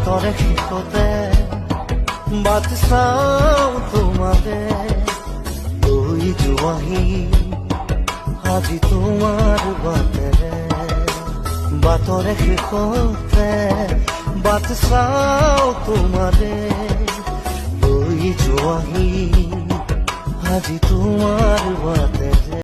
বাটৰে শেষতে বাট চাওঁ তোমাৰে লৈ যোৱাহি আজি তোমাৰ বাটেৰে বাটৰে শেষতে বাট চাওঁ তোমাৰে লৈ যোৱাহি আজি তোমাৰ বাটেৰে